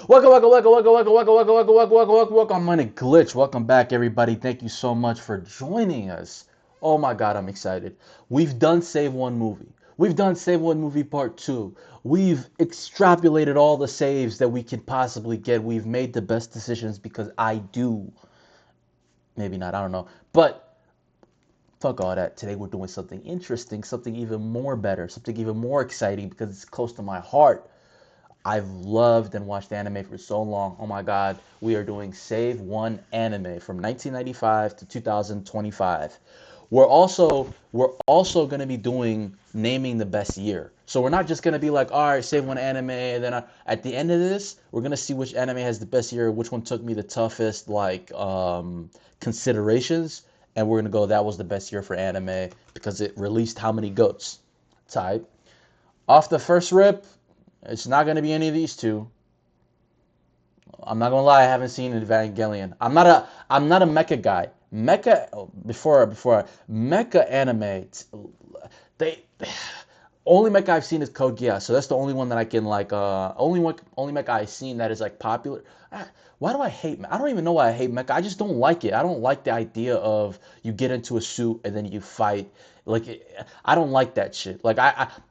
Welcome. I'm gonna glitch. Welcome back, everybody. Thank you so much for joining us. Oh my God, I'm excited. We've done Save One Movie. We've done Save One Movie Part 2. We've extrapolated all the saves that we could possibly get. We've made the best decisions because I do. Maybe not, I don't know. But fuck all that. Today we're doing something interesting, something even more better, something even more exciting because it's close to my heart. I've loved and watched anime for so long. Oh my God, we are doing Save One Anime from 1995 to 2025. We're also going to be doing naming the best year. So we're not just going to be like, all right, save one anime, and then at the end of this, we're going to see which anime has the best year, which one took me the toughest considerations, and we're going to go that was the best year for anime because it released how many goats. Type off the first rip, it's not going to be any of these two. I'm not gonna lie, I haven't seen Evangelion. I'm not a mecha guy. Mecha before mecha anime. They only mecha I've seen is Code Geass, so that's the only one that I can like. Only mecha I've seen that is like popular. Why do I hate? I don't even know why I hate mecha. I just don't like it. I don't like the idea of you get into a suit and then you fight. I don't like that shit.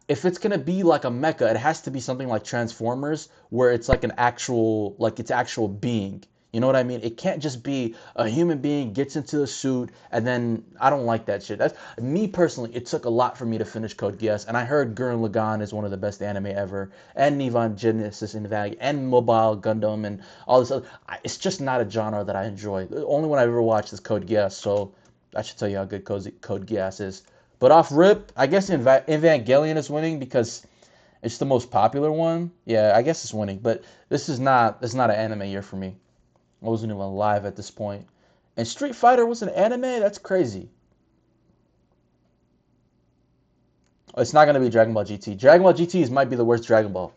If it's gonna be like a mecha, it has to be something like Transformers, where it's like an actual, like it's actual being. You know what I mean? It can't just be a human being gets into a suit and then I don't like that shit. That's me personally. It took a lot for me to finish Code Geass, and I heard Gurren Lagann is one of the best anime ever, and Neon Genesis Evangelion, and Mobile Gundam, and all this other. It's just not a genre that I enjoy. The only one I've ever watched is Code Geass, so that should tell you how good Code Geass is. But off rip, I guess Evangelion is winning because it's the most popular one. Yeah, I guess it's winning. But this is not an anime year for me. I wasn't even alive at this point. And Street Fighter was an anime? That's crazy. It's not going to be Dragon Ball GT. Dragon Ball GT might be the worst Dragon Ball.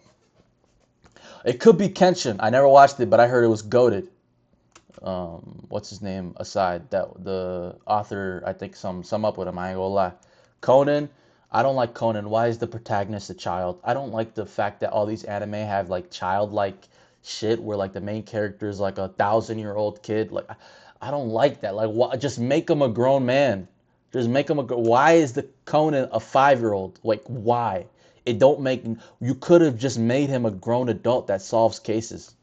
It could be Kenshin. I never watched it, but I heard it was goated. What's his name aside? That the author, I think some up with him. I ain't gonna lie. Conan. I don't like Conan. Why is the protagonist a child? I don't like the fact that all these anime have like childlike shit where like the main character is like 1,000-year-old kid. Like I don't like that. Like just make him a grown man. Just make him why is the Conan a 5-year-old? Like why? It don't make you could have just made him a grown adult that solves cases.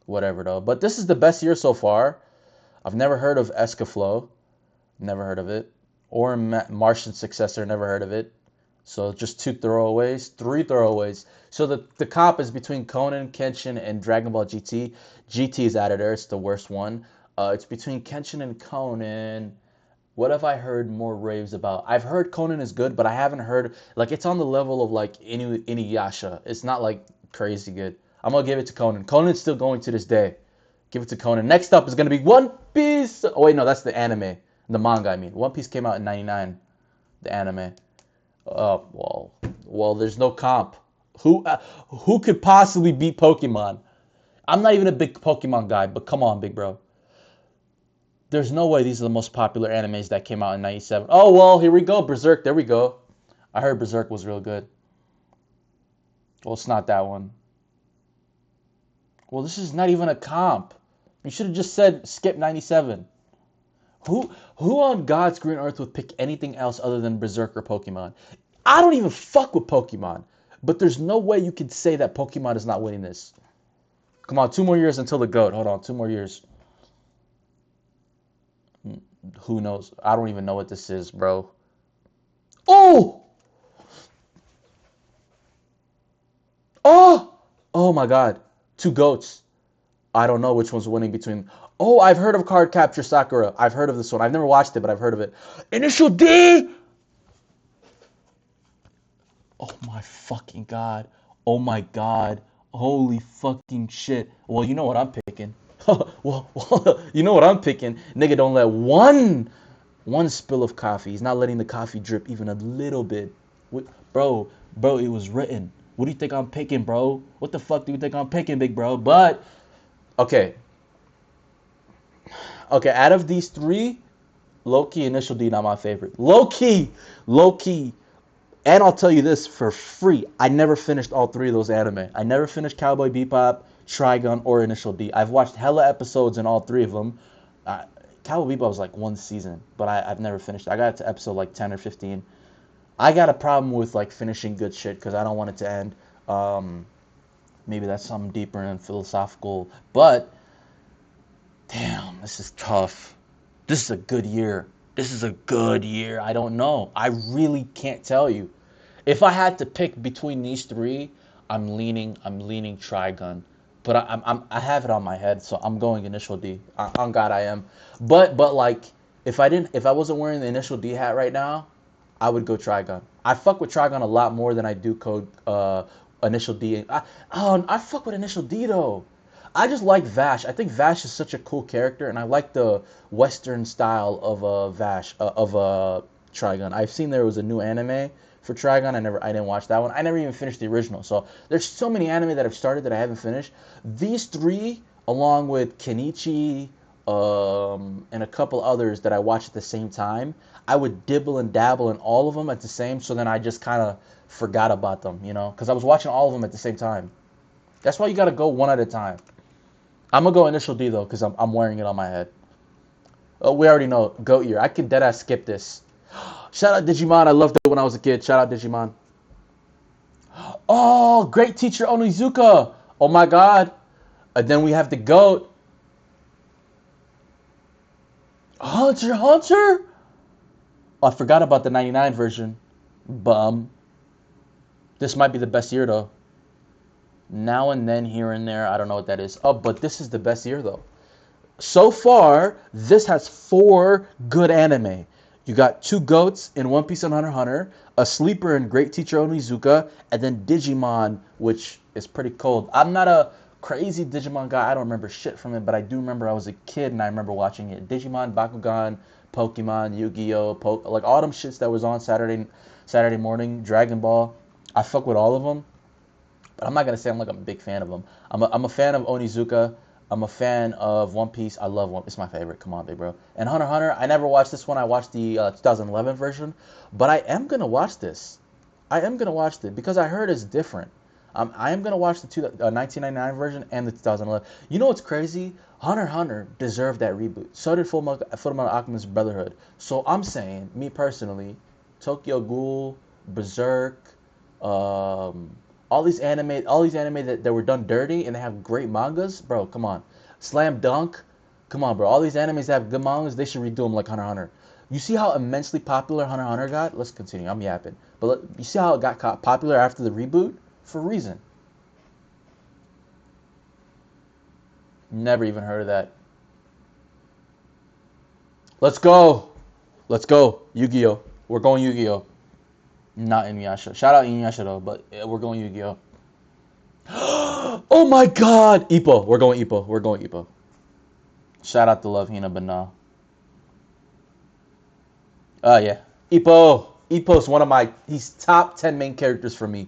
Whatever though. But this is the best year so far. I've never heard of Escaflow. Never heard of it. Or Martian Successor. Never heard of it. So just three throwaways. So the comp is between Conan, Kenshin, and Dragon Ball GT. GT is out of there. It's the worst one. It's between Kenshin and Conan. What have I heard more raves about? I've heard Conan is good, but I haven't heard like it's on the level of like Inuyasha. It's not like crazy good. I'm gonna give it to Conan. Conan's still going to this day. Give it to Conan. Next up is gonna be One Piece. Oh wait, no, that's the anime, the manga. I mean, One Piece came out in '99. The anime. Well, there's no comp. Who could possibly beat Pokemon? I'm not even a big Pokemon guy, but come on, big bro. There's no way these are the most popular animes that came out in '97. Oh well, here we go, Berserk. There we go. I heard Berserk was real good. Well, it's not that one. Well, this is not even a comp. You should have just said skip '97. Who on God's green earth would pick anything else other than Berserk or Pokemon? I don't even fuck with Pokemon, but there's no way you could say that Pokemon is not winning this. Come on, 2 more years until the GOAT. Hold on, 2 more years. Who knows? I don't even know what this is, bro. Oh! Oh! Oh my God. Two GOATs. I don't know which one's winning between. Oh, I've heard of Card Capture Sakura. I've heard of this one. I've never watched it, but I've heard of it. Initial D! Oh my fucking God. Oh my God. Holy fucking shit. Well, you know what I'm picking. You know what I'm picking. Nigga don't let one spill of coffee. He's not letting the coffee drip even a little bit. What, bro, it was written. What do you think I'm picking, bro? What the fuck do you think I'm picking, big bro? But okay, okay. Out of these three, low key, Initial D not my favorite. Low key. And I'll tell you this for free. I never finished all three of those anime. I never finished Cowboy Bebop. Trigun, or Initial D. I've watched hella episodes in all three of them. Cowboy Bebop was like one season, but I've never finished. I got to episode like 10 or 15. I got a problem with like finishing good shit because I don't want it to end. Maybe that's something deeper and philosophical, but damn, this is tough. This is a good year. This is a good year. I don't know. I really can't tell you. If I had to pick between these three, I'm leaning Trigun. But I have it on my head, so I'm going Initial D. On God, I am. But like, if I wasn't wearing the Initial D hat right now, I would go Trigun. I fuck with Trigun a lot more than I do code Initial D. I fuck with Initial D though. I just like Vash. I think Vash is such a cool character, and I like the Western style of Vash of Trigun. I've seen there was a new anime for Trigun. I didn't watch that one. I never even finished the original. So there's so many anime that I've started that I haven't finished. These three, along with Kenichi, and a couple others that I watch at the same time, I would dibble and dabble in all of them at the same. So then I just kind of forgot about them, because I was watching all of them at the same time. That's why you got to go one at a time. I'm gonna go Initial D though, because I'm wearing it on my head. Oh, we already know Goat Year. I can deadass skip this. Shout out Digimon. I loved it when I was a kid. Shout out Digimon. Oh, great teacher Onizuka. Oh my God. And then we have the Goat. Hunter Hunter. Oh, I forgot about the 99 version. Bum. This might be the best year though. Now and then, here and there. I don't know what that is. Oh, but this is the best year though. So far, this has 4 good anime. You got 2 goats in One Piece and Hunter x Hunter, a sleeper in Great Teacher Onizuka, and then Digimon, which is pretty cold. I'm not a crazy Digimon guy. I don't remember shit from it, but I do remember I was a kid and I remember watching it. Digimon, Bakugan, Pokemon, Yu-Gi-Oh, like all them shits that was on Saturday morning, Dragon Ball. I fuck with all of them, but I'm not gonna say I'm like a big fan of them. I'm a fan of Onizuka. I'm a fan of One Piece. I love One Piece. It's my favorite. Come on, big bro. And Hunter x Hunter, I never watched this one. I watched the 2011 version. But I am going to watch this. I am going to watch it because I heard it's different. I am going to watch the 1999 version and the 2011. You know what's crazy? Hunter x Hunter deserved that reboot. So did Fullmetal Alchemist Brotherhood. So I'm saying, me personally, Tokyo Ghoul, Berserk, all these anime that were done dirty and they have great mangas, bro. Come on, Slam Dunk, come on, bro. All these animes that have good mangas, they should redo them like Hunter x Hunter. You see how immensely popular Hunter x Hunter got? Let's continue. I'm yapping, but you see how it got popular after the reboot for a reason. Never even heard of that. Let's go, let's go, Yu-Gi-Oh. We're going Yu-Gi-Oh. Not Inuyasha. Shout out Inuyasha though, but we're going Yu-Gi-Oh. Oh my God, Ippo. We're going Ippo. We're going Ippo. Shout out to Love Hina, but no. Yeah, Ippo. Ippo's one of he's top 10 main characters for me.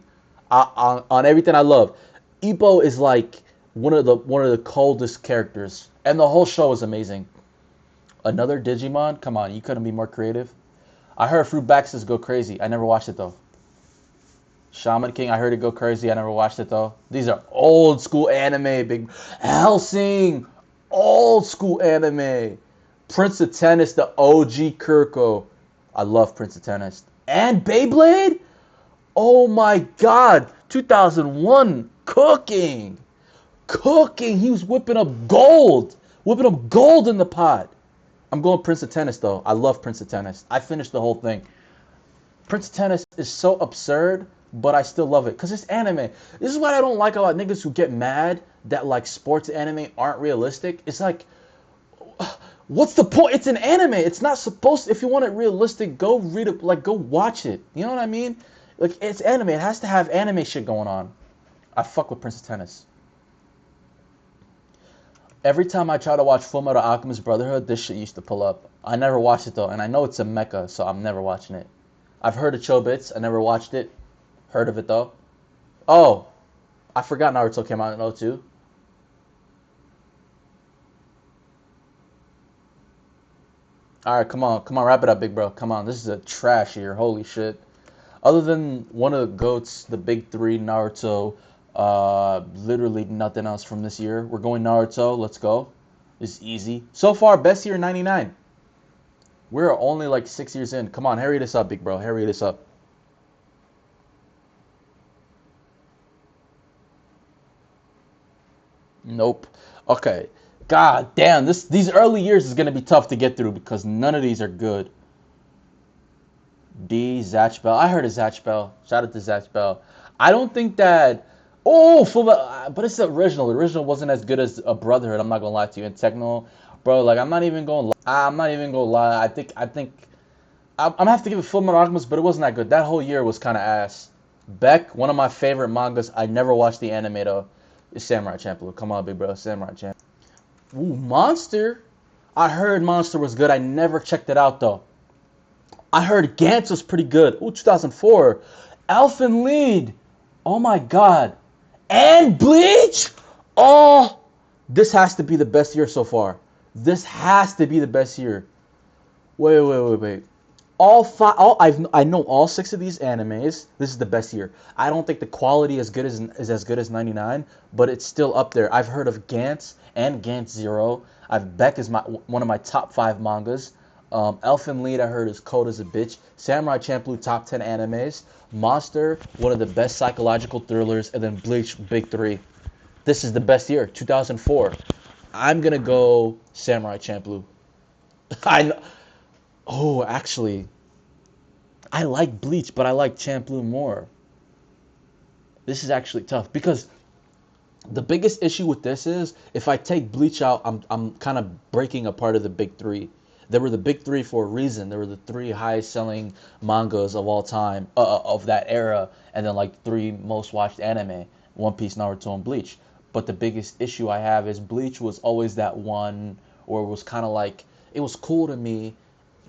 On everything I love. Ippo is like one of the coldest characters, and the whole show is amazing. Another Digimon? Come on, you couldn't be more creative. I heard Fruit Baxes go crazy. I never watched it though. Shaman King, I heard it go crazy. I never watched it though. These are old school anime. Big Hellsing, old school anime. Prince of Tennis, the OG Kirko. I love Prince of Tennis. And Beyblade? Oh my God. 2001, cooking. Cooking. He was whipping up gold. Whipping up gold in the pot. I'm going Prince of Tennis though. I love Prince of Tennis. I finished the whole thing. Prince of Tennis is so absurd, but I still love it because it's anime. This is what I don't like about niggas who get mad that like sports anime aren't realistic. It's like, what's the point? It's an anime. It's not supposed to, if you want it realistic, go read it, like go watch it. You know what I mean? Like it's anime. It has to have anime shit going on. I fuck with Prince of Tennis. Every time I try to watch Fullmetal Alchemist Brotherhood, this shit used to pull up. I never watched it though, and I know it's a mecha, so I'm never watching it. I've heard of Chobits. I never watched it. Heard of it though. Oh, I forgot Naruto came out in '02. All right, come on, wrap it up, big bro. Come on, this is a trash year. Holy shit. Other than one of the goats, the big three, Naruto, Literally nothing else from this year. We're going Naruto. Let's go. It's easy. So far, best year 99. We're only like 6 years in. Come on, hurry this up, big bro. Hurry this up. Nope. Okay. God damn, these early years is gonna be tough to get through because none of these are good. D Zatch Bell. I heard of Zatch Bell. Shout out to Zatch Bell. I don't think that. Oh, but it's the original. The original wasn't as good as a Brotherhood. I'm not gonna lie to you. And Techno, bro, like I'm not even gonna lie. I think I'm gonna have to give it Full Metal Alchemist, but it wasn't that good. That whole year was kind of ass. Beck, one of my favorite mangas. I never watched the anime though. It's Samurai Champloo. Come on, big bro. Samurai Champloo. Ooh, Monster. I heard Monster was good. I never checked it out though. I heard Gantz was pretty good. Ooh, 2004. Elfen Lied. Oh my god. And Bleach? Oh, this has to be the best year so far. This has to be the best year. Wait. All five, I know all six of these animes. This is the best year. I don't think the quality is as good as 99, but it's still up there. I've heard of Gantz and Gantz Zero. I've Beck is one of my top five mangas. Elfen Lied I heard is cold as a bitch. Samurai Champloo top 10 animes. Monster, one of the best psychological thrillers, and then Bleach, big three. This is the best year, 2004. I'm gonna go Samurai Champloo. I know. Oh, actually, I like Bleach, but I like Champloo more. This is actually tough because the biggest issue with this is if I take Bleach out, I'm kind of breaking a part of the big three. They were the big three for a reason. They were the three highest selling mangas of all time of that era, and then like three most watched anime: One Piece, Naruto, and Bleach. But the biggest issue I have is Bleach was always that one, or it was kind of like it was cool to me.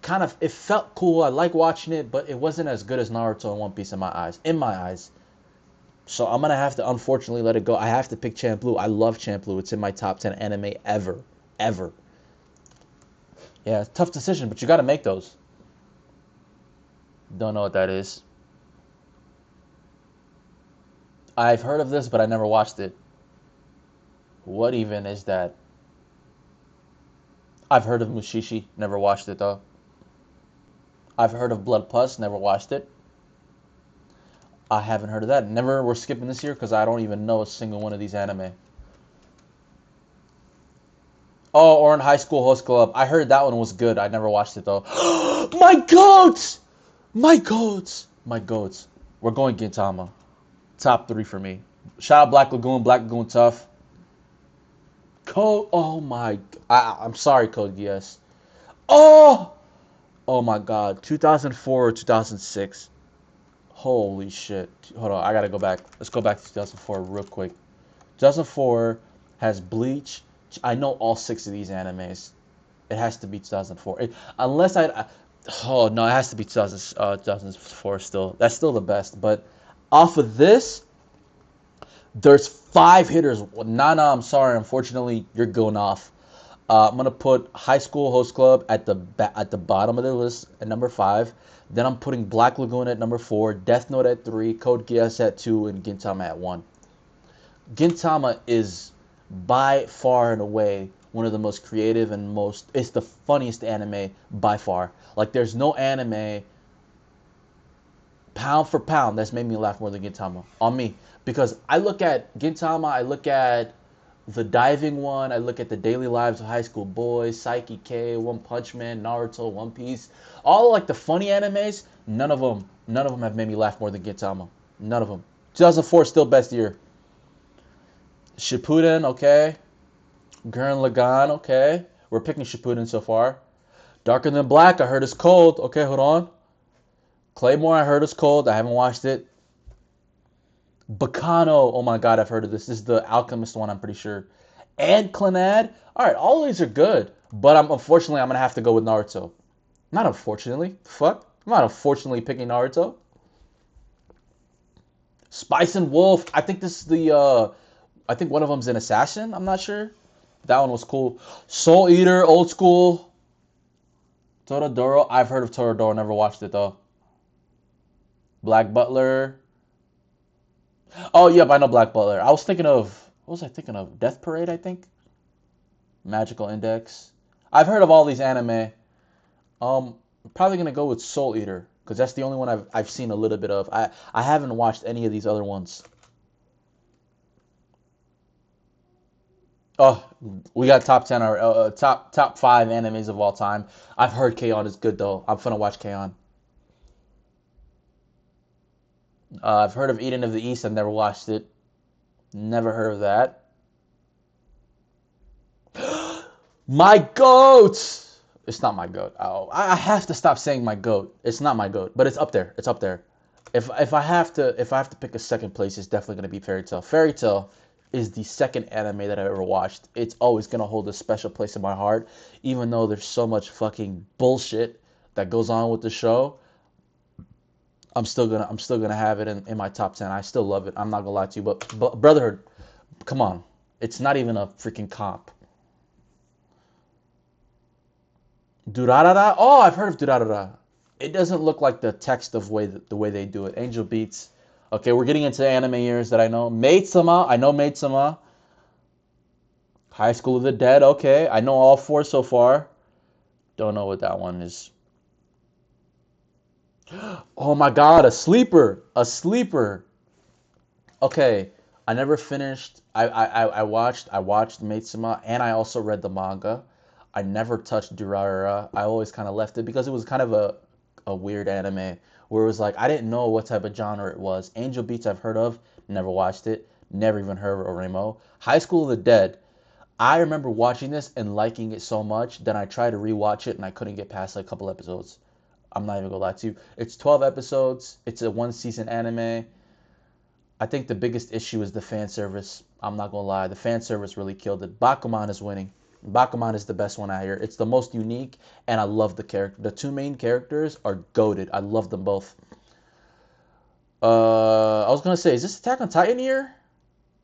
Kind of, it felt cool. I like watching it, but it wasn't as good as Naruto and One Piece in my eyes. In my eyes. So I'm gonna have to unfortunately let it go. I have to pick Champloo. I love Champloo. It's in my top 10 anime ever, ever. Yeah, tough decision, but you got to make those. Don't know what that is. I've heard of this, but I never watched it. What even is that? I've heard of Mushishi, never watched it though. I've heard of Blood Plus, never watched it. I haven't heard of that. Never. We're skipping this year because I don't even know a single one of these anime. Oh, or in High School Host Club. I heard that one was good. I never watched it though. My goats! My goats! My goats. We're going Gintama. Top three for me. Shout out Black Lagoon. Black Lagoon tough. Code. Oh my. I'm sorry, Code Geass. Oh! Oh my god. 2004 or 2006. Holy shit. Hold on. I gotta go back. Let's go back to 2004 real quick. 2004 has Bleach. I know all six of these animes. It has to be 2004. Unless oh no, it has to be 2004 still. That's still the best. But off of this, there's five hitters. Nana, I'm sorry. Unfortunately, you're going off. I'm gonna put High School Host Club at the bottom of the list at number 5. Then I'm putting Black Lagoon at number 4, Death Note at 3, Code Geass at 2, and Gintama at 1. Gintama is by far and away one of the most creative and it's the funniest anime by far. Like there's no anime pound for pound that's made me laugh more than Gintama on me, because I look at Gintama, I look at the diving one, I look at the daily lives of high school boys, Psyche K, One Punch Man, Naruto, One Piece, all like the funny animes. None of them have made me laugh more than Gintama. None of them. 2004 still best year. Shippuden, okay. Gurren Lagann, okay. We're picking Shippuden so far. Darker Than Black, I heard it's cold. Okay, hold on. Claymore, I heard it's cold. I haven't watched it. Bacano, oh my god, I've heard of this. This is the Alchemist one, I'm pretty sure. And Clannad. All right, all of these are good, but unfortunately I'm gonna have to go with Naruto. Not unfortunately, fuck. I'm not unfortunately picking Naruto. Spice and Wolf. I think this is I think one of them's an assassin. I'm not sure. That one was cool. Soul Eater, old school. Toradoro. I've heard of Toradoro. Never watched it though. Black Butler. Oh, yep, I know Black Butler. I was thinking of what was I thinking of? Death Parade, I think. Magical Index. I've heard of all these anime. Probably gonna go with Soul Eater because that's the only one I've seen a little bit of. I haven't watched any of these other ones. Oh, we got top 10 or top 5 animes of all time. I've heard K-On! Is good though. I'm gonna watch K-On! I've heard of Eden of the East. I've never watched it. Never heard of that. My goat. It's not my goat. Oh, I have to stop saying my goat. It's not my goat, but it's up there. It's up there. If I have to pick a second place, it's definitely gonna be Fairy Tail. Fairy Tail is the second anime that I ever watched. It's always gonna hold a special place in my heart, even though there's so much fucking bullshit that goes on with the show. I'm still gonna have it in my top 10. I still love it. I'm not gonna lie to you, but Brotherhood, come on, it's not even a freaking comp. Durarara. Oh, I've heard of Durarara. It doesn't look like the text of the way they do it. Angel Beats. Okay, we're getting into anime years that I know. Maid-sama. I know Maid-sama. High School of the Dead. Okay, I know all four so far. Don't know what that one is. Oh my God, a sleeper. A sleeper. Okay, I never finished. I watched Maid-sama, and I also read the manga. I never touched Durarara. I always kind of left it because it was kind of a weird anime where it was like I didn't know what type of genre it was. Angel Beats I've heard of, never watched it, never even heard of Oremo. High School of the Dead. I remember watching this and liking it so much that I tried to rewatch it and I couldn't get past like a couple episodes. I'm not even gonna lie to you. It's 12 episodes. It's a one season anime. I think the biggest issue is the fan service. I'm not gonna lie, the fan service really killed it. Bakuman is winning. Bakuman is the best one out here. It's the most unique, and I love the character. The two main characters are goated. I love them both. I was gonna say, is this Attack on Titan here?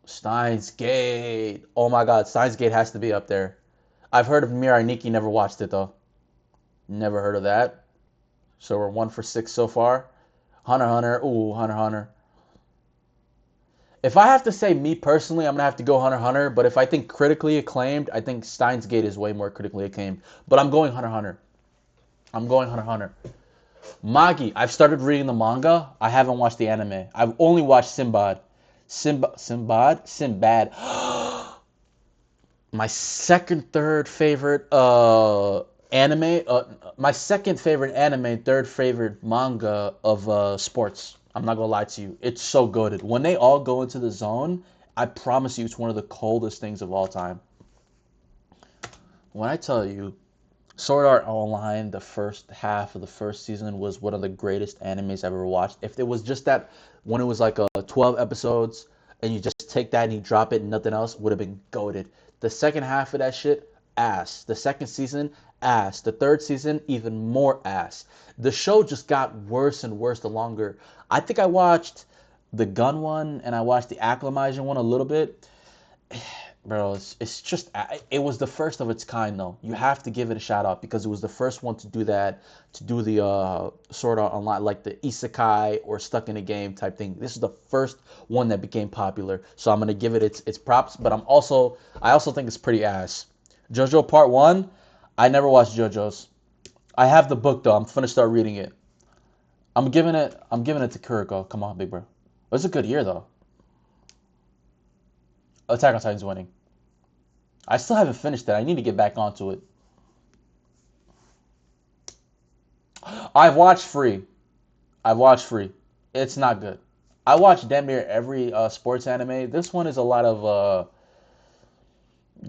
Steins Gate. Oh my God, Steins Gate has to be up there. I've heard of Mirai Nikki, never watched it though. Never heard of that. So we're 1 for 6 so far. Hunter x Hunter. Ooh, Hunter x Hunter. If I have to say me personally, I'm gonna have to go Hunter x Hunter. But if I think critically acclaimed, I think Steins Gate is way more critically acclaimed. But I'm going Hunter x Hunter. I'm going Hunter x Hunter. Magi. I've started reading the manga. I haven't watched the anime. I've only watched Sinbad. Sinbad. My second, third favorite anime. My second favorite anime, third favorite manga of sports. I'm not gonna lie to you. It's so good. When they all go into the zone, I promise you, it's one of the coldest things of all time. When I tell you, Sword Art Online, the first half of the first season was one of the greatest animes I've ever watched. If it was just that, when it was like 12 episodes, and you just take that and you drop it and nothing else, would have been goaded. The second half of that shit, ass. The second season, ass. The third season, even more ass. The show just got worse and worse the longer. I think I watched the gun one and I watched the acclimation one a little bit. Bro, it's just it was the first of its kind though. You have to give it a shout out because it was the first one to do that, to do the Sword Art Online, like the isekai or stuck in a game type thing. This is the first one that became popular, so I'm gonna give it its props. But I also think it's pretty ass. JoJo Part One, I never watched JoJo's. I have the book though. I'm gonna start reading it. I'm giving it to Kuriko. Come on, big bro. It was a good year though. Attack on Titan's winning. I still haven't finished it. I need to get back onto it. I've watched Free. I've watched Free. It's not good. I watch damn near every sports anime. This one is a lot of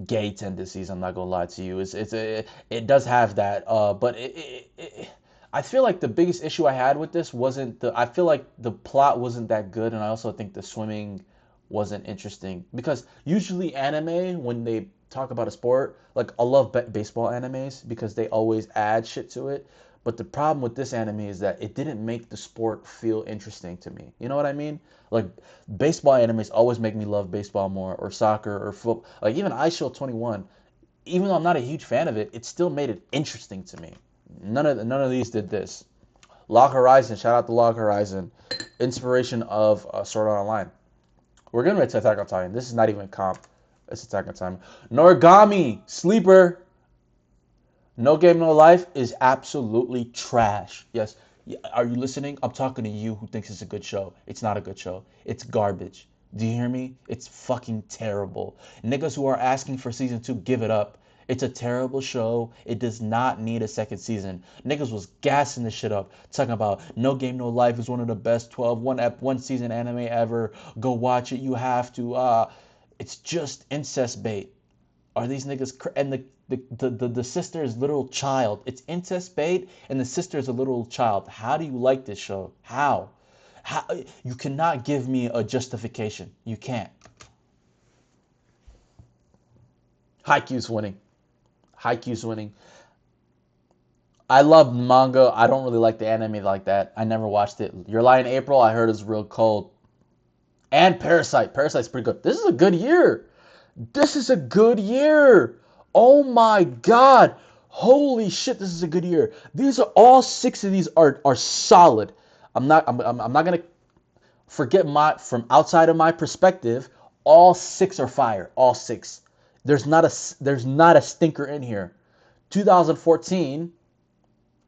gay tendencies. I'm not gonna lie to you. It does have that. But I feel like the biggest issue I had with this wasn't the. I feel like the plot wasn't that good, and I also think the swimming wasn't interesting because usually anime when they talk about a sport, like I love baseball animes because they always add shit to it. But the problem with this anime is that it didn't make the sport feel interesting to me. You know what I mean? Like baseball animes always make me love baseball more, or soccer, or football. Like even I Shield 21, even though I'm not a huge fan of it, it still made it interesting to me. None of these did this. Log Horizon, shout out to Log Horizon, inspiration of Sword Art Online. We're gonna to Attack on Titan. This is not even comp. It's Attack on Titan. Noragami sleeper. No Game No Life is absolutely trash. Yes. Are you listening? I'm talking to you who thinks it's a good show. It's not a good show. It's garbage. Do you hear me? It's fucking terrible. Niggas who are asking for season 2, give it up. It's a terrible show. It does not need a second season. Niggas was gassing this shit up, talking about No Game No Life is one of the best 12 one season anime ever. Go watch it. You have to. It's just incest bait. Are these niggas and the sister is little child. It's incest bait, and the sister is a little child. How do you like this show? How you cannot give me a justification. You can't. Haikyuu's winning. Haikyuu's winning. I love manga. I don't really like the anime like that. I never watched it. Your Lie in April, I heard is real cold. And Parasite. Parasite's pretty good. This is a good year. This is a good year. Oh my god. Holy shit, this is a good year. These are all 6 of these are solid. I'm not going to forget my from outside of my perspective, all 6 are fire. All 6. There's not a stinker in here. 2014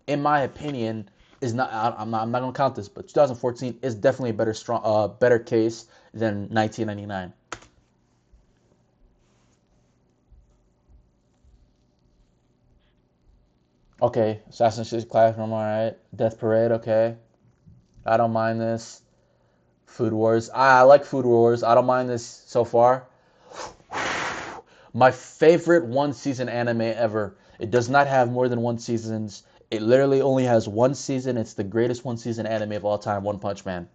in my opinion is not I'm not going to count this, but 2014 is definitely a better case than 1999. Okay, Assassin's Classroom, alright. Death Parade, okay. I don't mind this. Food Wars. I like Food Wars. I don't mind this so far. My favorite one season anime ever. It does not have more than 1 seasons. It literally only has 1 season. It's the greatest one season anime of all time, One Punch Man.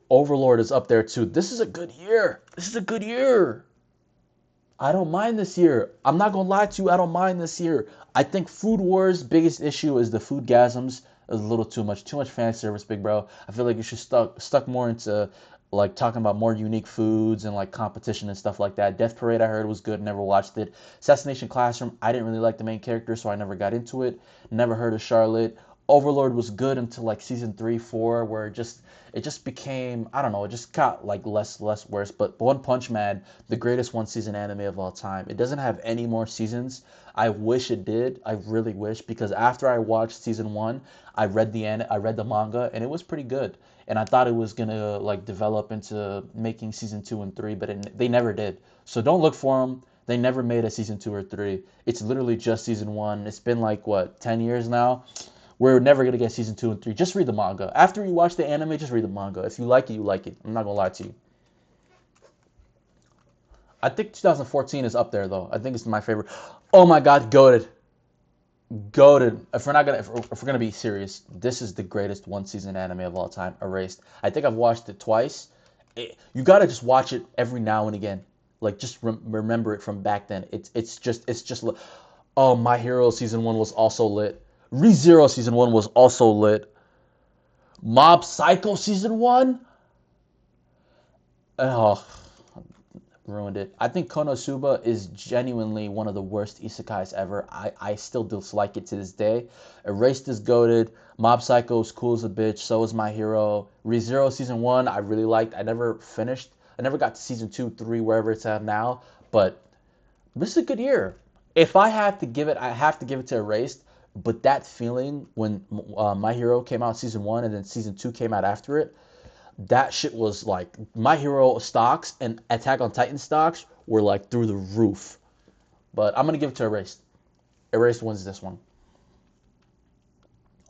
Overlord is up there too. This is a good year. This is a good year. I don't mind this year. I'm not gonna lie to you. I don't mind this year. I think Food Wars' biggest issue is the food gasms. A little too much fan service, big bro. I feel like you should stuck more into like talking about more unique foods and like competition and stuff like that. Death Parade I heard was good. Never watched it. Assassination Classroom I didn't really like the main character, so I never got into it. Never heard of Charlotte. Overlord was good until like season 3, 4, where it just became, I don't know, it just got like less worse. But One Punch Man, the greatest one season anime of all time. It doesn't have any more seasons. I wish it did. I really wish, because after I watched season 1, I read the manga, and it was pretty good. And I thought it was gonna like develop into making season 2 and 3, but they never did. So don't look for them. They never made a season 2 or 3. It's literally just season 1. It's been like what, 10 years now. We're never gonna get season 2 and 3. Just read the manga. After you watch the anime, just read the manga. If you like it, you like it. I'm not gonna lie to you. I think 2014 is up there though. I think it's my favorite. Oh my god, goated, goated. If we're gonna be serious, this is the greatest one season anime of all time. Erased. I think I've watched it twice. You gotta just watch it every now and again. Like just remember it from back then. It's just. Oh, My Hero season 1 was also lit. ReZero season 1 was also lit. Mob Psycho season 1? Oh, ruined it. I think Konosuba is genuinely one of the worst isekais ever. I still dislike it to this day. Erased is goated. Mob Psycho is cool as a bitch. So is My Hero. ReZero season 1 I really liked. I never finished. I never got to season 2, 3, wherever it's at now. But this is a good year. If I have to give it, I have to give it to Erased. But that feeling when My Hero came out season 1 and then season 2 came out after it, that shit was like My Hero stocks and Attack on Titan stocks were like through the roof. But I'm gonna give it to Erased. Erased wins this one.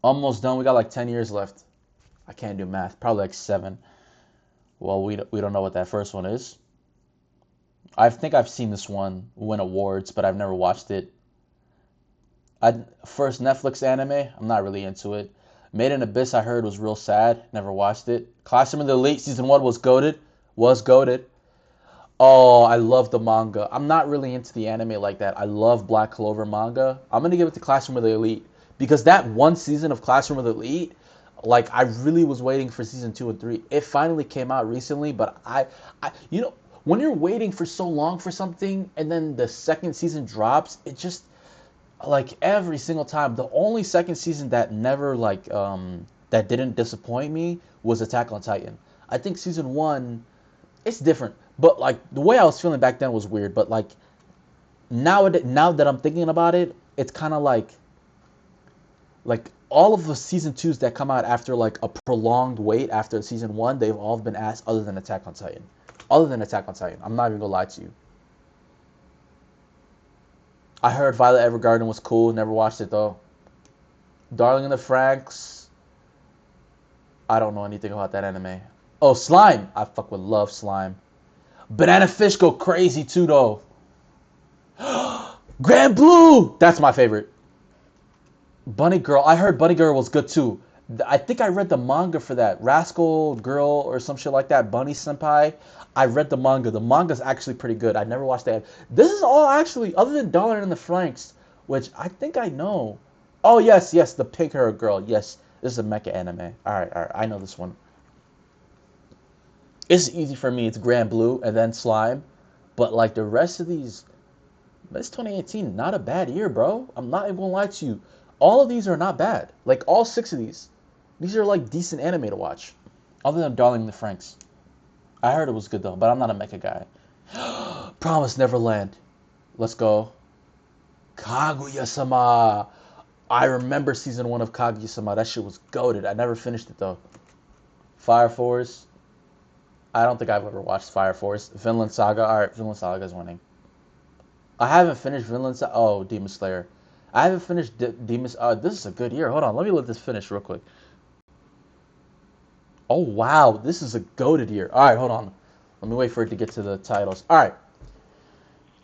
Almost done. We got like 10 years left. I can't do math. Probably like 7. Well, we don't know what that first one is. I think I've seen this one win awards, but I've never watched it. First Netflix anime, I'm not really into it. Made in Abyss, I heard was real sad. Never watched it. Classroom of the Elite season 1 was goaded. Was goaded. Oh, I love the manga. I'm not really into the anime like that. I love Black Clover manga. I'm gonna give it to Classroom of the Elite because that one season of Classroom of the Elite, like I really was waiting for season 2 and 3. It finally came out recently, but when you're waiting for so long for something and then the second season drops, it just like every single time. The only second season that never that didn't disappoint me was Attack on Titan. I think season one, it's different. But like the way I was feeling back then was weird. But like now that I'm thinking about it, it's kind of like all of the season twos that come out after like a prolonged wait after season one, they've all been asked other than Attack on Titan. Other than Attack on Titan, I'm not even gonna lie to you. I heard Violet Evergarden was cool. Never watched it though. Darling in the Franxx. I don't know anything about that anime. Oh, Slime. I fuck with love Slime. Banana Fish go crazy too though. Grand Blue. That's my favorite. Bunny Girl. I heard Bunny Girl was good too. I think I read the manga for that. Rascal Girl or some shit like that. Bunny Senpai. I read the manga. The manga's actually pretty good. I never watched that. This is all actually, other than Dollar in the Franxx, which I think I know. Oh, yes, yes, the pink hair girl. Yes, this is a mecha anime. All right. I know this one. It's easy for me. It's Grand Blue and then Slime. But like the rest of these, it's 2018. Not a bad year, bro. I'm not even gonna lie to you. All of these are not bad. Like all six of these. These are like decent anime to watch. Other than Darling in the Franxx. I heard it was good though, but I'm not a mecha guy. Promise Neverland. Let's go. Kaguya-sama. I remember season one of Kaguya-sama. That shit was goated. I never finished it though. Fire Force. I don't think I've ever watched Fire Force. Vinland Saga. Alright, Vinland Saga is winning. I haven't finished Vinland Saga. Oh, Demon Slayer. I haven't finished Demon. This is a good year. Hold on. Let me let this finish real quick. Oh, wow. This is a goated year. Alright, hold on. Let me wait for it to get to the titles. Alright.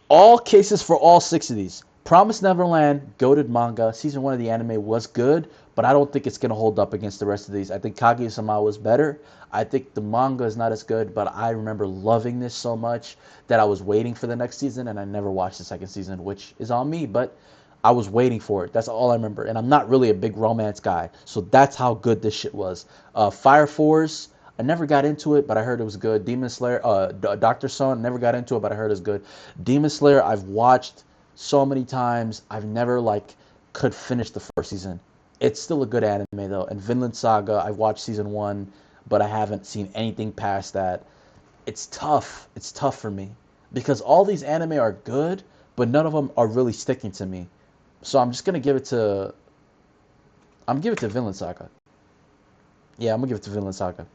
All cases for all six of these. Promise Neverland, goated manga. Season one of the anime was good, but I don't think it's going to hold up against the rest of these. I think Kaguya-sama was better. I think the manga is not as good, but I remember loving this so much that I was waiting for the next season, and I never watched the second season, which is on me, but I was waiting for it. That's all I remember. And I'm not really a big romance guy, so that's how good this shit was. Fire Force, I never got into it, but I heard it was good. Demon Slayer, Dr. Stone, never got into it, but I heard it was good. Demon Slayer, I've watched so many times. I've never like could finish the first season. It's still a good anime though. And Vinland Saga, I watched season one, but I haven't seen anything past that. It's tough. It's tough for me because all these anime are good, but none of them are really sticking to me. So I'm just gonna give it to. I'm gonna give it to Vinland Saga. Yeah, I'm gonna give it to Vinland Saga.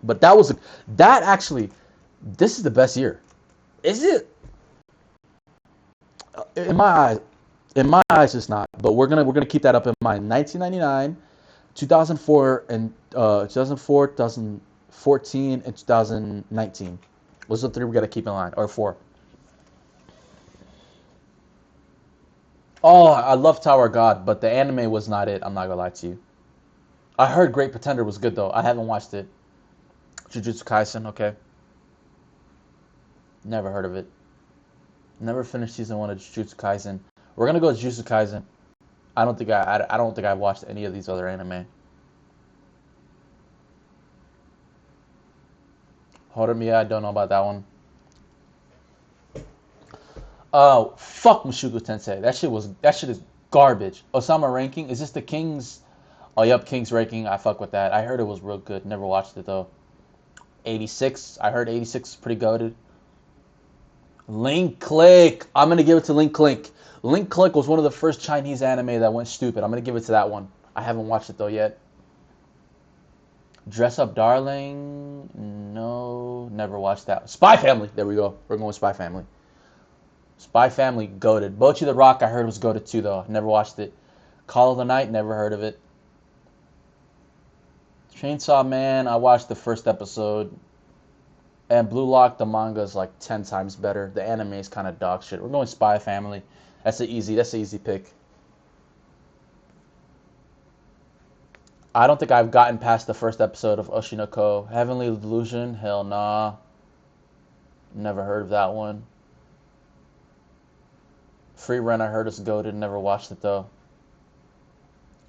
But that actually, this is the best year. Is it? In my eyes, it's not. But we're gonna keep that up in mind. 1999, 2004, and 2004, 2014, and 2019. Those are the three we gotta keep in line, or four. Oh, I love Tower of God, but the anime was not it. I'm not gonna lie to you. I heard Great Pretender was good though. I haven't watched it. Jujutsu Kaisen, okay. Never heard of it. Never finished season one of Jujutsu Kaisen. We're gonna go with Jujutsu Kaisen. I don't think I've watched any of these other anime. Horimiya, I don't know about that one. Oh, fuck Mushoku Tensei. That shit is garbage. Osama ranking, is this the King's? Oh, yep, King's ranking. I fuck with that. I heard it was real good. Never watched it though. 86. I heard 86 is pretty goated. Link Click. I'm gonna give it to Link Click. Link Click was one of the first Chinese anime that went stupid. I'm gonna give it to that one. I haven't watched it though yet. Dress Up Darling. No, never watched that. Spy Family. There we go. We're going with Spy Family. Spy Family goated. Bochi the Rock I heard was goated too though. Never watched it. Call of the Night. Never heard of it. Chainsaw Man. I watched the first episode. And Blue Lock, the manga is like 10 times better. The anime is kind of dog shit. We're going Spy Family. That's an easy pick. I don't think I've gotten past the first episode of Oshinoko. Heavenly Delusion? Hell nah. Never heard of that one. Free Run I heard is goated. Never watched it though.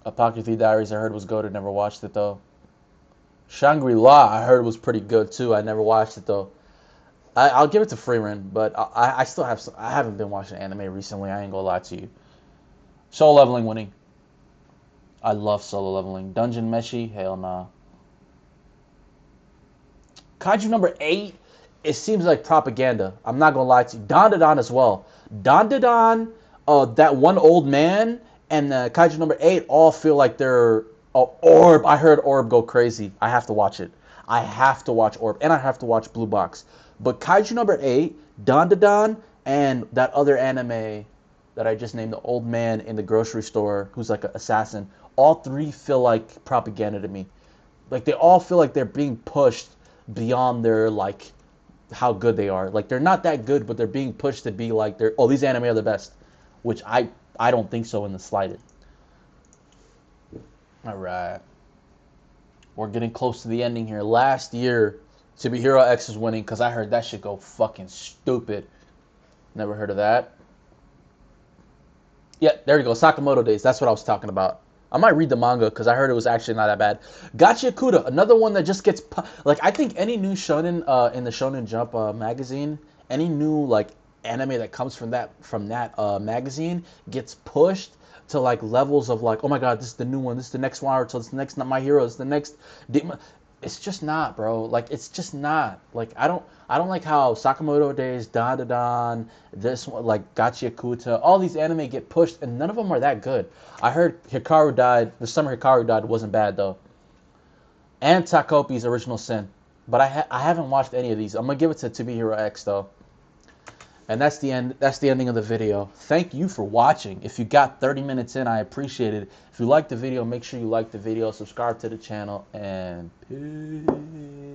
Apocryphy Diaries I heard was goated. Never watched it though. Shangri-La I heard was pretty good too. I never watched it though. I'll give it to Freeman, but I still have some, I haven't been watching anime recently. I ain't gonna lie to you. Solo Leveling winning. I love Solo Leveling. Dungeon Meshi, hell nah. Kaiju number 8, it seems like propaganda. I'm not gonna lie to you. Don Don as well. Don Don, that one old man, and Kaiju number 8 all feel like they're Orb. I heard Orb go crazy. I have to watch it. I have to watch Orb, and I have to watch Blue Box. But Kaiju number 8, Don Don, and that other anime that I just named, the old man in the grocery store who's like an assassin. All three feel like propaganda to me. Like they all feel like they're being pushed beyond their like how good they are. Like they're not that good, but they're being pushed to be like they're these anime are the best, which I don't think so in the slightest. All right, we're getting close to the ending here. Last year, To Be Hero X is winning because I heard that shit go fucking stupid. Never heard of that. Yeah, there you go. Sakamoto Days. That's what I was talking about. I might read the manga because I heard it was actually not that bad. Gachiakuda, another one that just gets like I think any new shonen in the Shonen Jump magazine, any new like anime that comes from that magazine gets pushed to like levels of like, oh my god, this is the new one, this is the next Naruto, this is the next Not My Hero, this is the next. It's just not, bro. Like it's just not. Like I don't like how Sakamoto Days, Don, this one, like Gachiakuta, all these anime get pushed, and none of them are that good. I heard Hikaru died. The summer Hikaru died wasn't bad though. And Takopi's Original Sin, but I haven't watched any of these. I'm gonna give it to Be Hero X though. And that's the end. That's the ending of the video. Thank you for watching. If you got 30 minutes in, I appreciate it. If you liked the video, make sure you like the video, subscribe to the channel, and peace.